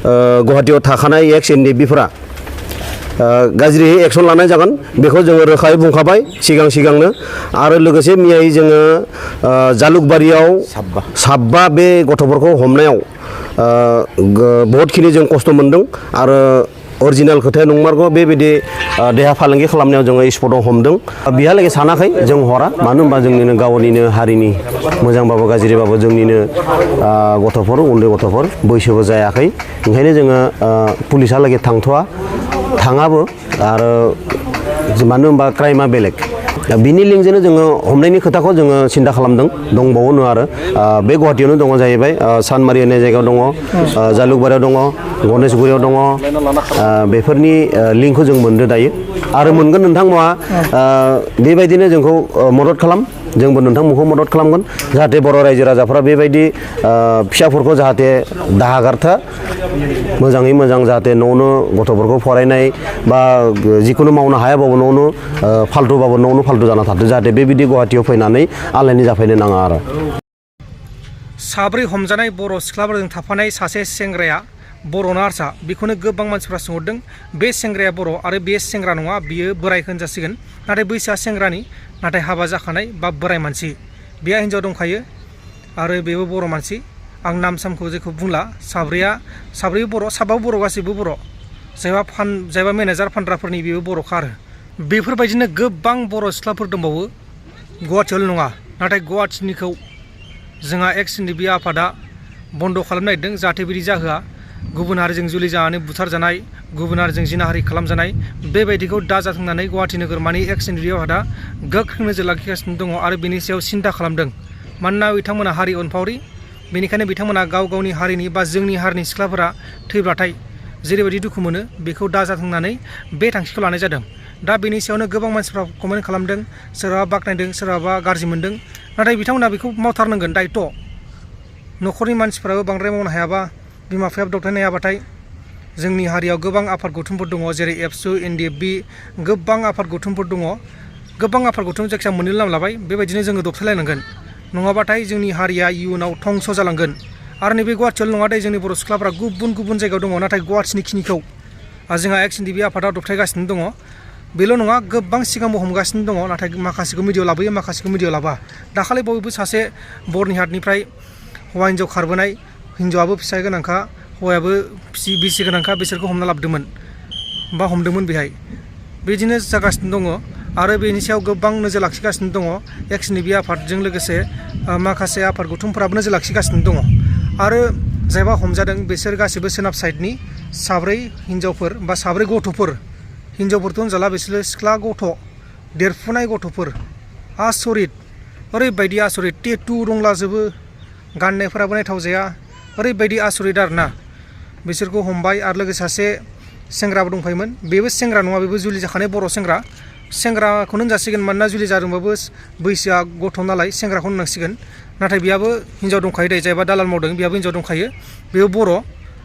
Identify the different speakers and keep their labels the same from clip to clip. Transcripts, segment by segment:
Speaker 1: गुवाहाटीयाव थाखानाय एक्स एनडिएफबिफोरा गाज्रि एक्सन लानाय जागोन बेखौ जोङो रोखायै बुंखाबाय सिगांनो आरो लोगोसे मैयायै जोङो जालुकबारियाव साबा बे गथ'फोरखौ हमनायाव बहुतखिनि जों खस्थ' मोनदों आरो अरिजिनेल खोथाया नंमारगौ बेबायदि देहा फालांगि खालामनायाव जोङो स्पटआव हमदों बिहालागै सानाखै जों हरा मानो होनबा जोंनिनो गावनिनो हारिनि मोजांबाबो गाज्रिबाबो जोंनिनो गथ'फोर उन्दै गथ'फोर बैसोबो जायाखै ओंखायनो जोङो पुलिसहालागै थाङाबो आरो मानो होनबा क्राइमा बेलेग बिनि लिंकजोंनो जोङो हमनायनि खोथाखौ जोङो सिन्था खालामदों दंबावोनो आरो बे गुवाहाटीयावनो दङ जाहैबाय सानमारि होननाय जायगायाव दङ जालुकबारियाव दङ गणेशगुरियाव दङ बेफोरनि लिंकखौ जों मोनदो दायो आरो मोनगोन नोंथांमोना बेबायदिनो जोंखौ मदद खालाम जोंबो नोंथांमोनखौ मदद खालामगोन जाहाथे बर' रायजो राजाफ्रा बेबायदि फिसाफोरखौ जाहाथे दाहागारथा मोजाङै मोजां जाहाथे न'नो गथ'फोरखौ फरायनाय बा जिखुनु मावनो हायाबाबो न'नो फाल्थुबाबो न'नो फाल्थु जाना थाथों जाहाथे बेबायदि गुवाहाटीयाव फैनानै आलायनि जाफैनो नाङा आरो
Speaker 2: साब्रै हमजानाय बर' सिख्लाफोरजों थाफानाय सासे सेंग्राया बर'ना हारसा बेखौनो गोबां मानसिफ्रा सोंहरदों बे सेंग्राया बर' आरो बे सेंग्रा नङा बियो बोराय होनजासिगोन नाथाय बैसोआ सेंग्रानि नाथाय हाबा जाखानाय बा बोराय मानसि बेहा हिन्जाव दंखायो आरो बेबो बर' मानसि आं नाम सामखौ जेखौ बुंला साब्रैबो बर' साबाबो बर' गासैबो बर' जायबा मेनेजार फानग्राफोरनि बेबो बर'खा आरो बेफोरबायदिनो गोबां बर' सिख्लाफोर दंबावो गुवाहाटीयावल' नङा नाथाय गुवाहाटीनिखौ जोंहा एक्स एनडिएफबि आफादा बन्द' खालामनो नागिरदों जाहाथे बिदि जाहोआ गुबुन हारिजों जुलि जानानै बुथारजानाय गुबुन हारिजों जिनाहारि खालामजानाय बेबायदिखौ दाजाथों होननानै गुवाहाटी नोगोरमानि एक्स एनडिएफबि आफादा गोख्रों नोजोर लाखिगासिनो दङ आरो बेनि सायाव सिन्था खालामदों मानोना बिथांमोना हारि अनफावरि बेनिखायनो बिथांमोना गावनि हारिनि बा जोंनि हारिनि सिख्लाफोरा थैब्लाथाय जेरैबायदि दुखु मोनो बेखौ दाजाथों होननानै बे थांखिखौ लानाय जादों दा बेनि सायावनो गोबां मानसिफ्रा कमेन्ट खालामदों सोरहाबा बाख्नायदों सोरहाबा गाज्रि मोनदों नाथाय बिथांमोना बेखौ मावथारनांगोन दायथ' न'खरनि मानसिफ्राबो बांद्राय मावनो हायाबा बिमा बिफायाबो दबथायनो हायाबाथाय जोंनि हारियाव गोबां आफाद गौथुमफोर दङ जेरै एबसु एनडिएफबि गोबां आफाद गौथुमफोर दङ गोबां आफाद गौथुम जायखिया मोननो नाम लाबाय बेबायदिनो जोङो दबथायलायनांगोन नङाबाथाय जोंनि हारिया इयुनाव धंस जालांगोन आरो नैबे गुवाहाटीयावल' नङा जोंनि बर' सिख्लाफ्रा गुबुन जायगायाव दङ नाथाय गुवाहाटीनि खिनिखौ जोंहा एक्स एनडिएफबि आफादा दबथायगासिनो दङ बेल' नङा गोबां सिगांबो हमगासिनो दङ नाथाय माखासेखौ मिडियाआव लाबोयो माखासेखौ मिडियाआव लाबा दाखालि बयबो सासे बरनिहाटनिफ्राय हौवा हिन्जाव खारबोनाय हिन्जावाबो फिसाय गोनांखा हौवायाबो बिसि गोनांखा बिसोरखौ हमना लाबोदोंमोन बा हमदोंमोन बेहाय बिदिनो जागासिनो दङ आरो बेनि सायाव गोबां नोजोर लाखिगासिनो दङ एक्स एनडिएफबि आफादजों लोगोसे माखासे आफाद गौथुमफोराबो नोजोर लाखिगासिनो दङ आरो जायबा हमजादों बिसोर गासैबो सोनाब साइडनि साब्रै हिन्जावफोर बा साब्रै गथ'फोर हिन्जावफोरथ' होनजाला बिसोरो सिख्ला गथ' देरफुनाय गथ'फोर आसरित ओरैबायदि आसरित टेटु दंलाजोबो गाननायफोराबो नायथाव जाया ओरैबायदि आसरित आरोना बिसोरखौ हमबाय आरो लोगोसे सासे सेंग्राबो दंफायोमोन बेबो सेंग्रा नङा बेबो जुलि जाखानाय बर' सेंग्राखौनो होनजासिगोन मानोना जुलि जादोंबाबो बैसोआ गथ' नालाय सेंग्राखौनो होननांसिगोन नाथाय बेहाबो हिन्जाव दंखायो दे जायबा दालाल मावदों बेहाबो हिन्जाव दंखायो बेबो बर'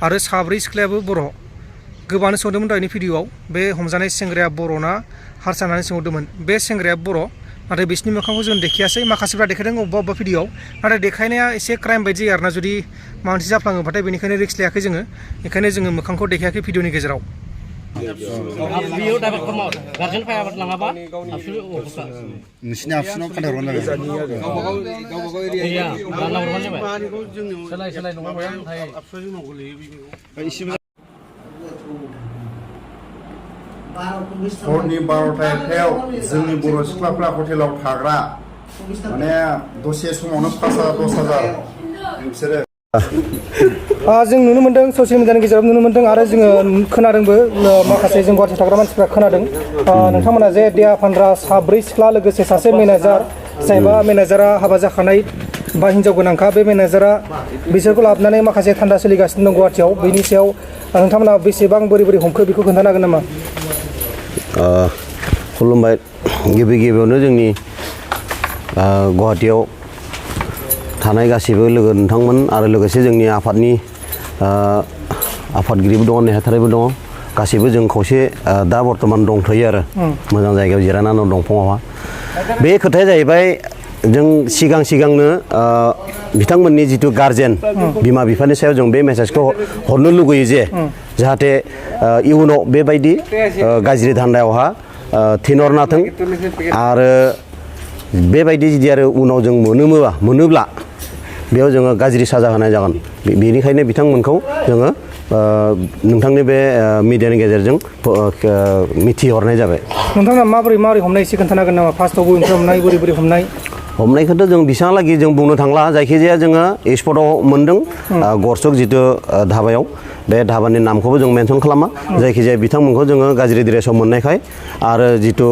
Speaker 2: आरो साब्रै सिख्लायाबो बर' गोबाङानो सोंदोंमोन दहायनि भिडिअआव बे हमजानाय सेंग्राया बर'ना हारसा होननानै सोंहरदोंमोन बे सेंग्राया बर' नाथाय बिसिनि मोखांखौ जों देखायासै माखासेफ्रा देखायदों अबेबा भिडिअआव नाथाय देखायनाया एसे क्राइम बायदि जायो आरोना जुदि माबा मोनसे जाफ्लाङोबाथाय बेनिखायनो रिक्स लायाखै जोङो बेखायनो जोङो मोखांखौ देखायाखै भिडिअनि गेजेराव
Speaker 3: नोंसिनि आबसुनाव खोन्थाहरबानो जाबाय हरनि 12:00 जोंनि बर' सिख्लाफ्रा हटेलाव थाग्रा माने दसे समावनो 5,000-10,000 बिसोरो
Speaker 2: जों नुनो मोन्दों ससियेल मिडियानि गेजेराव नुनो मोन्दों आरो जोङो खोनादोंबो माखासे जों गुवाहाटी थाग्रा मानसिफ्रा खोनादों नोंथांमोना जे देहा फानग्रा साब्रै सिख्ला लोगोसे सासे मेनेजार जायबा मेनेजारा हाबा जाखानाय बा हिन्जाव गोनांखा बे मेनेजारा बिसोरखौ लाबोनानै माखासे थान्दा सोलिगासिनो दं गुवाहाटीयाव बेनि सायाव नोंथांमोना बेसेबां बोरै हमखो बेखौ खोन्थानो हागोन नामा?
Speaker 1: खुलुमबाय गिबियावनो जोंनि गुवाहाटीयाव थानाय गासैबो लोगो नोंथांमोन आरो लोगोसे जोंनि आफादनि आफादगिरिबो दङ नेहाथारिबो दङ गासैबो जों खौसे दा बर्थमान दंथ'यो आरो मोजां जायगायाव जिरायनानै दंफाङावहा बे खोथाया जाहैबाय जों सिगांनो बिथांमोननि जिथु गारजेन बिमा बिफानि सायाव जों बे मेसेजखौ हरनो लुगैयो जे जाहाथे इयुनाव बेबायदि गाज्रि धान्दायावहा थिनहरनाथों आरो बेबायदि जुदि आरो उनाव जों मोनोब्ला बेयाव जोङो गाज्रि साजा होनाय जागोन बेनिखायनो बिथांमोनखौ जोङो नोंथांनि बे मिडियानि गेजेरजों मिथिहरनाय जाबाय।
Speaker 2: नोंथाङा माबोरै हमनाय एसे खोन्थानो हागोन नामा? फार्स्टआव बबेनिफ्राय हमनाय बोरै
Speaker 1: हमनायखौथ' जों बेसांलागि जों बुंनो थांला जायखिजाया जोङो स्पटआव मोन्दों गरसक जिथु धाबायाव बे धाबानि नामखौबो जों मेनसन खालामा जायखिजाया बिथांमोनखौ जोङो गाज्रि ड्रेसाव मोननायखाय आरो जिथु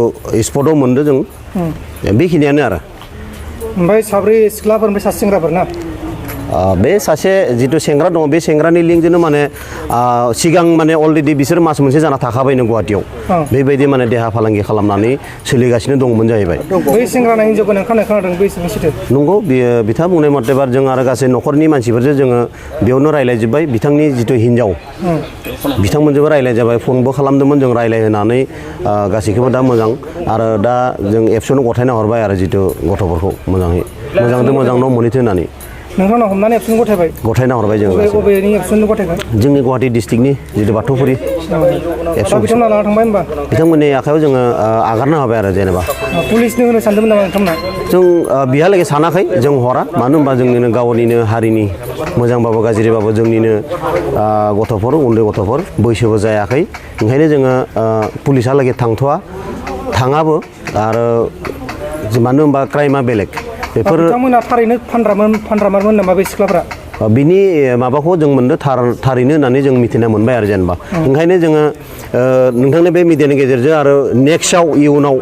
Speaker 1: स्पटआव मोनदों जों बेखिनियानो आरो।
Speaker 2: ओमफ्राय साब्रै सिख्लाफोर ओमफ्राय सासे सेंग्राफोर ना?
Speaker 1: बे सासे जिथु सेंग्रा दङ बे सेंग्रानि लिंकजोंनो माने सिगां माने अलरेडि बिसोर मास मोनसे जाना थाखाबायनो गुवाहाटियाव बेबायदि माने देहा फालांगि खालामनानै सोलिगासिनो दंमोन जाहैबाय।
Speaker 2: बै सेंग्राना हिन्जाव गोनां खोनादों बै सैथो?
Speaker 1: नंगौ बियो बिथाङा बुंनाय मथेबा जों आरो गासै न'खरनि मानसिफोरजों जोङो बेयावनो रायज्लायजोब्बाय बिथांनि जिथु हिन्जाव बिथांमोनजोंबो रायज्लायजाबाय फनबो खालामदोंमोन जों रायज्लायहोनानै गासैखौबो दा मोजां आरो दा जों एबसुआवनो गथायना हरबाय आरो जिथु गथ'फोरखौ मोजां न' मोनहैथो होननानै।
Speaker 2: नोंथांनाव हमनानै एबसुन
Speaker 1: गथायना हरबाय जोङो।
Speaker 2: बबेनि एबसुन गथायखो? जोंनि
Speaker 1: गुवाहाटि डिस्ट्रिक्टनि जितु बाथौफुरि
Speaker 2: बिथांमोना लाना थांबाय होनबा?
Speaker 1: बिथांमोननि आखायाव जोङो आगारना होबाय आरो जेनेबा।
Speaker 2: पुलिसनो होनो सानदोंमोन नामा नोंथांमोना?
Speaker 1: जों बिहालागै सानाखै जों हरा मानो होनबा जोंनिनो गावनिनो हारिनि मोजांबाबो गाज्रिबाबो जोंनिनो गथ'फोर उन्दै गथ'फोर बैसोबो जायाखै ओंखायनो जोङो पुलिसहालागै थाङाबो आरो मानो होनबा क्राइमा बेलेग बेफोर
Speaker 2: बिथांमोना थारैनो फानग्रामारमोन नामा बे सिख्लाफ्रा?
Speaker 1: बिनि माबाखौ जों मोनदों थारैनो होननानै जों मिथिना मोनबाय आरो जेनेबा ओंखायनो जोङो नोंथांनि बे मिडियानि गेजेरजों आरो नेक्स्टआव इयुनाव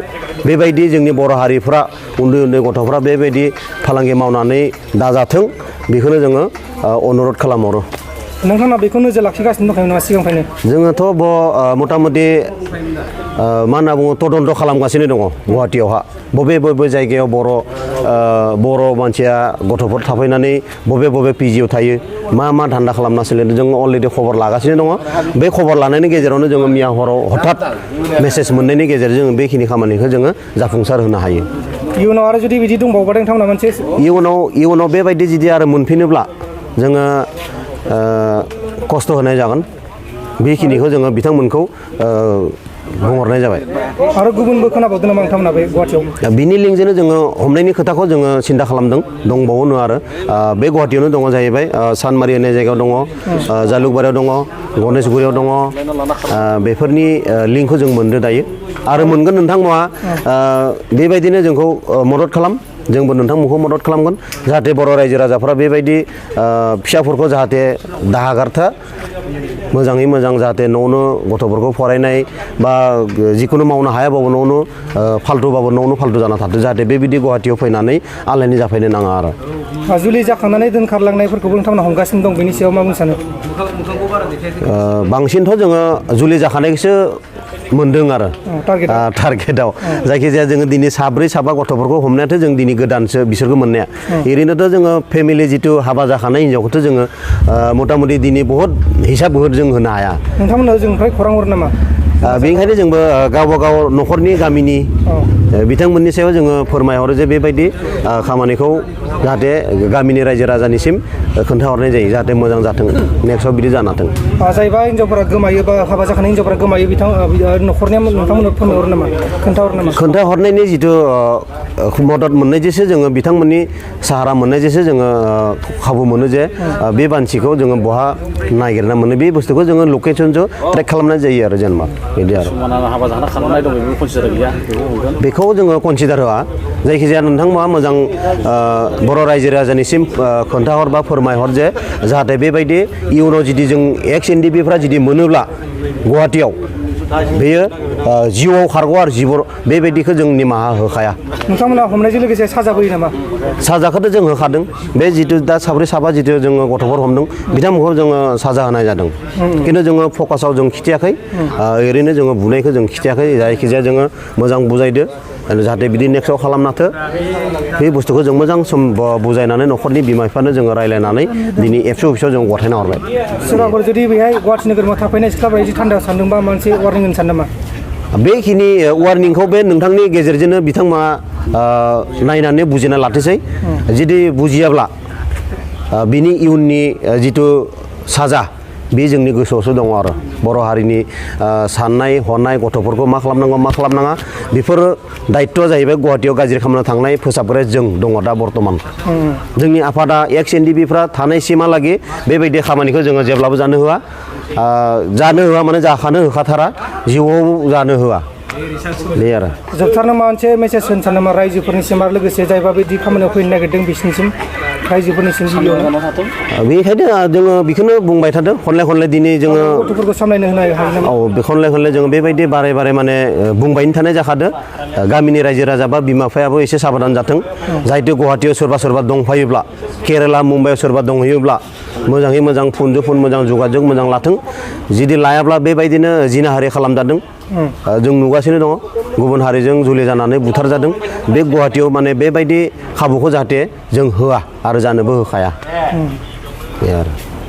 Speaker 1: बेबायदि जोंनि बर' हारिफ्रा उन्दै गथ'फ्रा बेबायदि फालांगि मावनानै दाजाथों बेखौनो जोङो अनुरद खालामहरो।
Speaker 2: नोंथाङा बेखौ नोजोर लाखिगासिनो दंखायोमोन नामा सिगांनिफ्रायनो?
Speaker 1: जोङोथ' मथा मथि मा होनना बुङो तदन्त खालामगासिनो दङ गुवाहाटियावहा बबे जायगायाव बर' मानसिया गथ'फोर थाफैनानै बबे पिजिआव थायो मा धान्दा खालामना सोलिदों जों अलरेडि खबर लागासिनो दङ। बे खबर लानायनि गेजेरावनो जोङो मैया हराव हठात मेसेज मोननायनि गेजेरजों बेखिनि खामानिखौ जोङो जाफुंसार होनो हायो।
Speaker 2: इयुनाव आरो जुदि बिदि दंबावोबा नोंथांमोना मोनसे
Speaker 1: इयुनाव बेबायदि जुदि आरो मोनफिनोब्ला जोङो खस्थ' होनाय जागोन बेखिनिखौ जोङो बिथांमोनखौ बुंहरनाय जाबाय।
Speaker 2: आरो गुबुनबो खोनाबावदों नामा नोंथांमोना बे गुवाहाटियाव?
Speaker 1: बिनि लिंकजोंनो जोङो हमनायनि खोथाखौ जोङो सिन्था खालामदों दंबावोनो आरो बे गुवाहाटियावनो दङ जाहैबाय सानमारि होननाय जायगायाव दङ जालुकबारियाव दङ गणेशगुरियाव दङ बेफोरनि लिंकखौ जों मोनदों दायो आरो मोनगोन नोंथांमोना बेबायदिनो जोंखौ मदद खालाम जोंबो नोंथांमोनखौ मदद खालामगोन जाहाथे बर' रायजो राजाफ्रा बेबायदि फिसाफोरखौ जाहाथे दाहागारथा मोजाङै मोजां जाहाथे न'आवनो गथ'फोरखौ फरायनाय बा जिखुनु मावनो हायाबाबो न'आवनो फाल्थु जाना थाथों जाहाथे बेबायदि गुवाहाटियाव फैनानै आलायनि जाफैनो नाङा आरो।
Speaker 2: जुलि जाखांनानै दोनखारलांनायफोरखौबो नोंथांमोना हमगासिनो दं बेनि सायाव मा बुंनो सानो?
Speaker 1: बांसिनथ' जोङो जुलि जाखानायखौसो मोनदों आरो टारगेटआव जायखिजाया जोङो दिनै साब्रै साबा गथ'फोरखौ हमनायाथ' जों दिनै गोदानसो बिसोरखौ मोननाया ओरैनोथ' जोङो फेमिलि जिथु हाबा जाखानाय हिनजावखौथ' जोङो मथा मथि दिनै बहुद हिसाब जों होनो हाया।
Speaker 2: नोंथांमोना जोंनिफ्राय खौरां हरो नामा?
Speaker 1: बेनिखायनो जोंबो गावबा गाव न'खरनि गामिनि बिथांमोननि सायाव जोङो फोरमायहरो जे बेबायदि खामानिखौ जाहाथे गामिनि रायजो राजानिसिम खोन्थाहरनाय जायो जाहाथे मोजां जाथों नेक्स्टआव बिदि जानाथों।
Speaker 2: जायबा हिनजावफोरा गोमायो बा हाबा जाखानाय हिनजावफोरा गोमायो न'खरनिया नोंथांमोननो फोरमायहरो नामा खोन्थाहरो नामा? खोन्थाहरनायनि
Speaker 1: जिथु मदद मोननायजोंसो जोङो बिथांमोननि साहारा मोननायजोंसो जोङो खाबु मोनो जे बे मानसिखौ जोङो बहा नागिरना मोनो बे बुस्थुखौ जोङो लकेसनजों ट्रेक खालामनाय जायो आरो जेनेबा बिदि आरो। बेखौ जोङो कनसिडार होआ जायखिजाया नोंथांमोना मोजां बर' रायजो राजानिसिम खोन्थाहर बा फोरमायहर जे जाहाथे बेबायदि इयुनाव जुदि जों एक्स एनडिपिफ्रा जुदि मोनोब्ला गुवाहाटियाव बेयो जिउआव खारगौ आरो जिउआव बेबायदिखौ जों निमाहा होखाया।
Speaker 2: नोंथांमोना हमनायजों लोगोसे साजा होयो नामा?
Speaker 1: साजाखौथ' जों होखादों बे जिथु दा साब्रै साबा जिथु जोङो गथ'फोर हमदों बिथांमोनखौ जोङो साजा होनाय जादों खिन्थु जोङो फकासाव जों खिथियाखै ओरैनो जोङो बुनायखौ जों खिथियाखै जायखिजाया जोङो मोजां बुजायदो जाहाथे बिदि नेक्स्टआव खालामनाथो बे बुस्थुखौ जों मोजां सम बुजायनानै न'खरनि बिमा बिफानो जोङो रायज्लायनानै दिनै एबसु अफिसाव जों गथायना हरबाय।
Speaker 2: सोरबाफोर जुदि बेहाय गुवाहाटि नोगोराव थाफैनाय सिख्लाफोरा एसे थान्दा सानदोंबा मोनसे वार्निं होनो सानो नामा?
Speaker 1: बेखिनि वार्निंखौ बे नोंथांनि गेजेरजोंनो बिथांमोना नायनानै बुजिना लाथोसै जुदि बुजियाब्ला बिनि इयुननि जिथु साजा बे जोंनि गोसोआवसो दङ आरो बर' हारिनि साननाय हनाय गथ'फोरखौ मा खालामनांगौ मा खालामनाङा बेफोर दायित्वआ जाहैबाय गुवाहाटियाव गाज्रि खालामनो थांनाय फोसाबग्रा जों दङ दा बर्थमान जोंनि आफादा एक्स एनडिपिफ्रा थानायसिमहालागै बेबायदि खामानिखौ जोङो जेब्लाबो जानो होआ माने जाखानो होखाथारा जिउआव जानो होआ बे आरो
Speaker 2: जोबथारनो माबा मोनसे मेसेज होनो सानो नामा रायजोफोरनिसिम आरो लोगोसे जायबा बिदि खामानियाव फैनो नागिरदों बिसिनिसिम रायजोफोरनिसिम
Speaker 1: बेनिखायनो जोङो बेखौनो बुंबाय थादों खनले दिनै जोङो
Speaker 2: गथ'फोरखौ सामलायनो होनो हायो नामा?
Speaker 1: औ खनले जोङो बेबायदि बारे माने बुंबायनो थानाय जाखादों गामिनि रायजो राजा बा बिमा बिफायाबो एसे साबधान जाथों जाहाथे गुवाहाटियाव सोरबा दंफायोब्ला केरेला मुम्बाइआव सोरबा दंहैयोब्ला मोजाङै मोजां फुन मोजां जगाजग मोजां लाथों जुदि लायाब्ला बेबायदिनो जिनाहारि खालामजादों जों नुगासिनो दङ गुबुन हारिजों जुलि जानानै बुथारजादों बे गुवाहाटियाव माने बेबायदि खाबुखौ जाहाथे जों होआ आरो जानोबो होखाया बे आरो